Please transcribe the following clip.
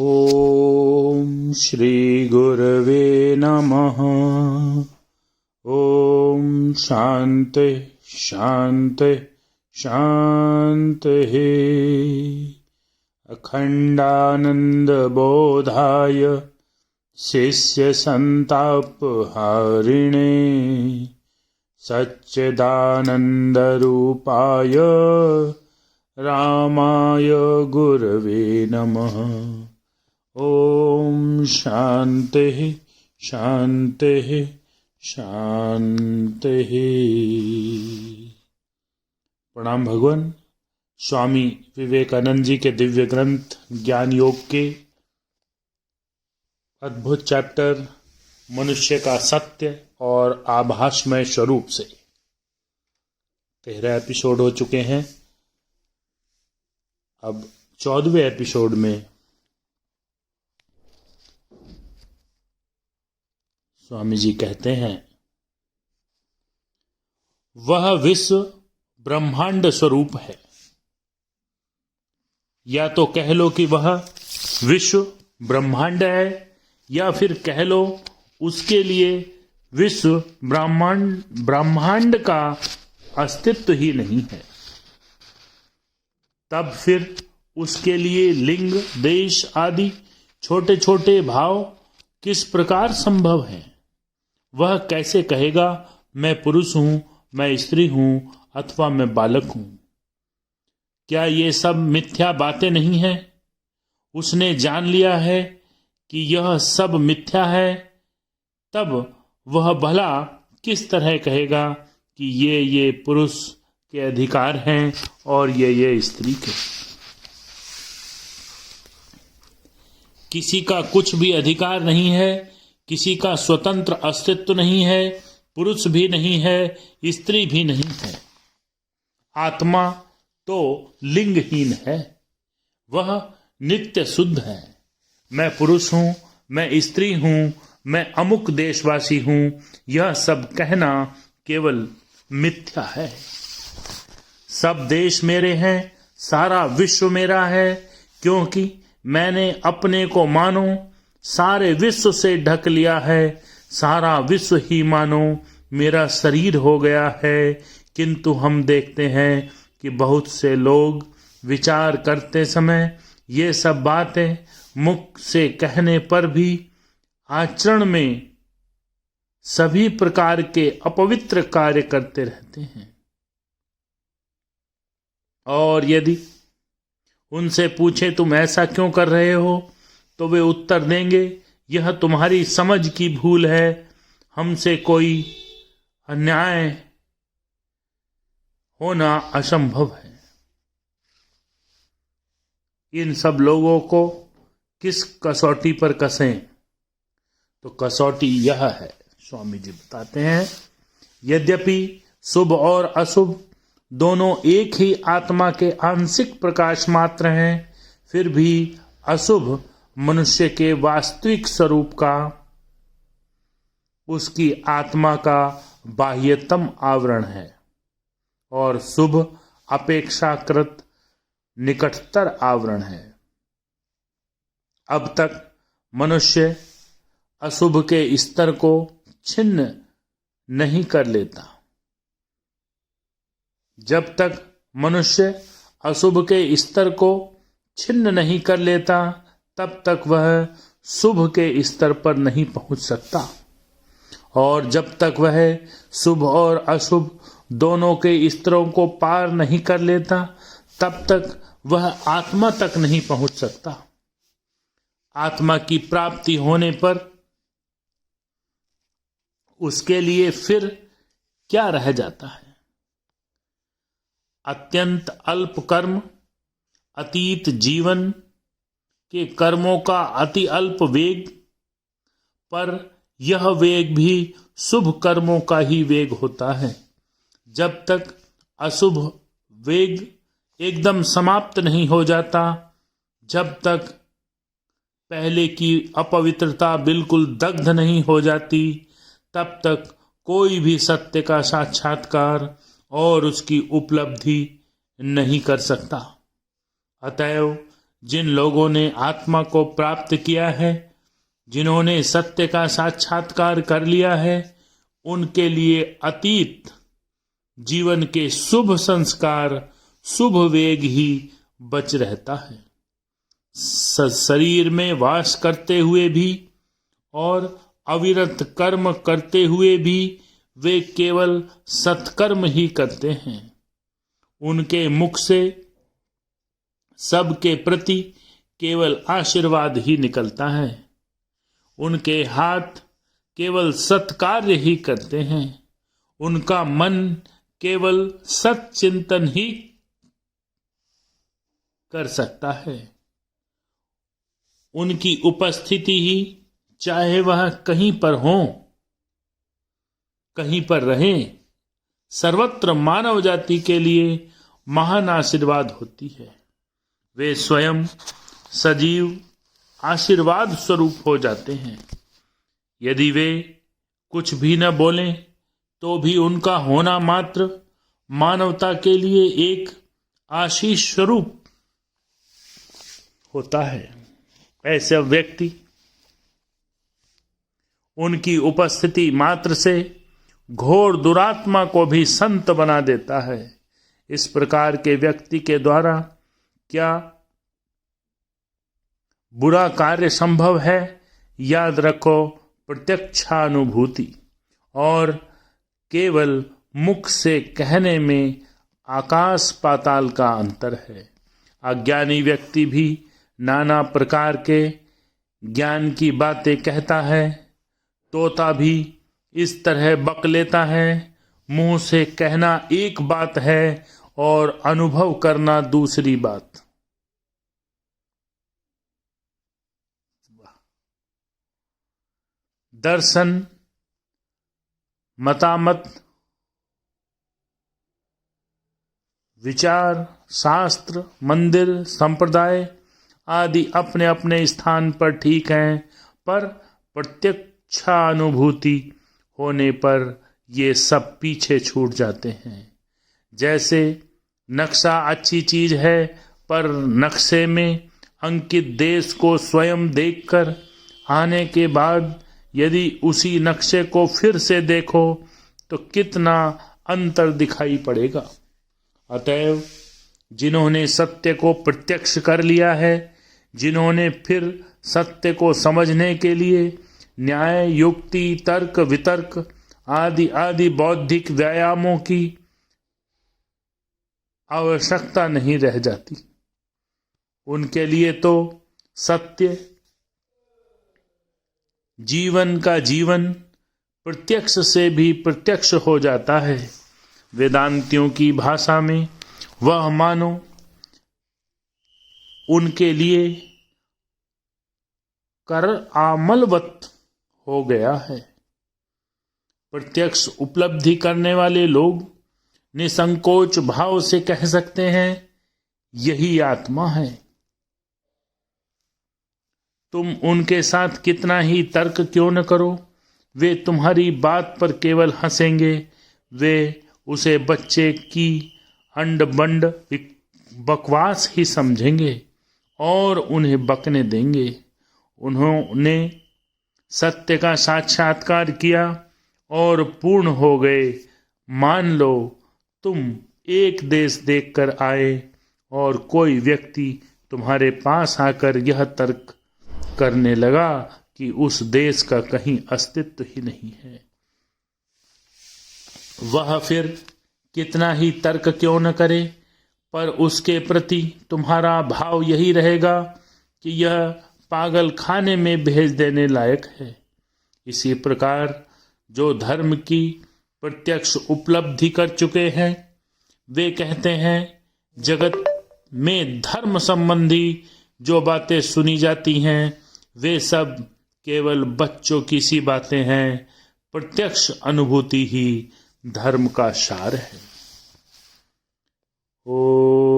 ॐ श्रीगुरवे नमः। ॐ शान्ति शान्ति शान्तिः। अखण्डानन्दबोधाय शिष्यसन्तापहारिणे सच्चिदानन्दरूपाय रामाय गुरवे नमः। ॐ शान्तिः शान्तिः शान्तिः। प्रणाम भगवान। स्वामी विवेकानंद जी के दिव्य ग्रंथ ज्ञान योग के अद्भुत चैप्टर मनुष्य का सत्य और आभासमय स्वरूप से 13 एपिसोड हो चुके हैं। अब 14वें एपिसोड में स्वामी जी कहते हैं, वह विश्व ब्रह्मांड स्वरूप है। या तो कह लो कि वह विश्व ब्रह्मांड है, या फिर कह लो उसके लिए विश्व ब्रह्मांड का अस्तित्व ही नहीं है। तब फिर उसके लिए लिंग, देश आदि छोटे छोटे भाव किस प्रकार संभव हैं? वह कैसे कहेगा मैं पुरुष हूं, मैं स्त्री हूं अथवा मैं बालक हूं? क्या ये सब मिथ्या बातें नहीं हैं? उसने जान लिया है कि यह सब मिथ्या है, तब वह भला किस तरह कहेगा कि ये पुरुष के अधिकार हैं और ये स्त्री के? किसी का कुछ भी अधिकार नहीं है, किसी का स्वतंत्र अस्तित्व नहीं है, पुरुष भी नहीं है, स्त्री भी नहीं है। आत्मा तो लिंगहीन है, वह नित्य शुद्ध है। मैं पुरुष हूं, मैं स्त्री हूं, मैं अमुक देशवासी हूं, यह सब कहना केवल मिथ्या है। सब देश मेरे हैं, सारा विश्व मेरा है, क्योंकि मैंने अपने को मानो सारे विश्व से ढक लिया है। सारा विश्व ही मानो मेरा शरीर हो गया है। किंतु हम देखते हैं कि बहुत से लोग विचार करते समय ये सब बातें मुख से कहने पर भी आचरण में सभी प्रकार के अपवित्र कार्य करते रहते हैं। और यदि उनसे पूछे तुम ऐसा क्यों कर रहे हो, तो वे उत्तर देंगे यह तुम्हारी समझ की भूल है, हमसे कोई अन्याय होना असंभव है। इन सब लोगों को किस कसौटी पर कसें? तो कसौटी यह है, स्वामी जी बताते हैं, यद्यपि शुभ और अशुभ दोनों एक ही आत्मा के आंशिक प्रकाश मात्र हैं, फिर भी अशुभ मनुष्य के वास्तविक स्वरूप का, उसकी आत्मा का बाह्यतम आवरण है, और शुभ अपेक्षाकृत निकटतर आवरण है। अब तक मनुष्य अशुभ के स्तर को छिन्न नहीं कर लेता। जब तक मनुष्य अशुभ के स्तर को छिन्न नहीं कर लेता, तब तक वह शुभ के स्तर पर नहीं पहुंच सकता। और जब तक वह शुभ और अशुभ दोनों के स्तरों को पार नहीं कर लेता, तब तक वह आत्मा तक नहीं पहुंच सकता। आत्मा की प्राप्ति होने पर उसके लिए फिर क्या रह जाता है? अत्यंत अल्प कर्म, अतीत जीवन के कर्मों का अति अल्प वेग, पर यह वेग भी शुभ कर्मों का ही वेग होता है। जब तक अशुभ वेग एकदम समाप्त नहीं हो जाता, जब तक पहले की अपवित्रता बिल्कुल दग्ध नहीं हो जाती, तब तक कोई भी सत्य का साक्षात्कार और उसकी उपलब्धि नहीं कर सकता। अतएव जिन लोगों ने आत्मा को प्राप्त किया है, जिन्होंने सत्य का साक्षात्कार कर लिया है, उनके लिए अतीत जीवन के शुभ संस्कार, शुभ वेग ही बच रहता है। शरीर में वास करते हुए भी और अविरत कर्म करते हुए भी वे केवल सत्कर्म ही करते हैं। उनके मुख से सबके प्रति केवल आशीर्वाद ही निकलता है। उनके हाथ केवल सत्कार्य ही करते हैं। उनका मन केवल सच्चिंतन ही कर सकता है। उनकी उपस्थिति ही, चाहे वह कहीं पर हो, कहीं पर रहें, सर्वत्र मानव जाति के लिए महान आशीर्वाद होती है। वे स्वयं सजीव आशीर्वाद स्वरूप हो जाते हैं। यदि वे कुछ भी न बोलें तो भी उनका होना मात्र मानवता के लिए एक आशीष स्वरूप होता है। ऐसे व्यक्ति, उनकी उपस्थिति मात्र से घोर दुरात्मा को भी संत बना देता है। इस प्रकार के व्यक्ति के द्वारा क्या बुरा कार्य संभव है? याद रखो, प्रत्यक्षानुभूति और केवल मुख से कहने में आकाश पाताल का अंतर है। अज्ञानी व्यक्ति भी नाना प्रकार के ज्ञान की बातें कहता है। तोता भी इस तरह बक लेता है। मुंह से कहना एक बात है और अनुभव करना दूसरी बात। दर्शन, मतामत, विचार, शास्त्र, मंदिर, संप्रदाय आदि अपने अपने स्थान पर ठीक हैं, पर प्रत्यक्षानुभूति होने पर ये सब पीछे छूट जाते हैं। जैसे नक्शा अच्छी चीज है, पर नक्शे में अंकित देश को स्वयं देखकर आने के बाद यदि उसी नक्शे को फिर से देखो तो कितना अंतर दिखाई पड़ेगा। अतएव जिन्होंने सत्य को प्रत्यक्ष कर लिया है, जिन्होंने फिर सत्य को समझने के लिए न्याय, युक्ति, तर्क, वितर्क आदि आदि बौद्धिक व्यायामों की आवश्यकता नहीं रह जाती, उनके लिए तो सत्य जीवन का जीवन प्रत्यक्ष से भी प्रत्यक्ष हो जाता है। वेदांतियों की भाषा में वह मानो उनके लिए कर आमलवत हो गया है। प्रत्यक्ष उपलब्धि करने वाले लोग निसंकोच भाव से कह सकते हैं, यही आत्मा है। तुम उनके साथ कितना ही तर्क क्यों न करो, वे तुम्हारी बात पर केवल हंसेंगे। वे उसे बच्चे की अंड बंड बकवास ही समझेंगे और उन्हें बकने देंगे। उन्होंने सत्य का साक्षात्कार किया और पूर्ण हो गए। मान लो तुम एक देश देखकर आए और कोई व्यक्ति तुम्हारे पास आकर यह तर्क करने लगा कि उस देश का कहीं अस्तित्व ही नहीं है। वह फिर कितना ही तर्क क्यों न करे, पर उसके प्रति तुम्हारा भाव यही रहेगा कि यह पागल खाने में भेज देने लायक है। इसी प्रकार जो धर्म की प्रत्यक्ष उपलब्धि कर चुके हैं, वे कहते हैं जगत में धर्म संबंधी जो बातें सुनी जाती हैं वे सब केवल बच्चों की सी बातें हैं। प्रत्यक्ष अनुभूति ही धर्म का सार है। ओ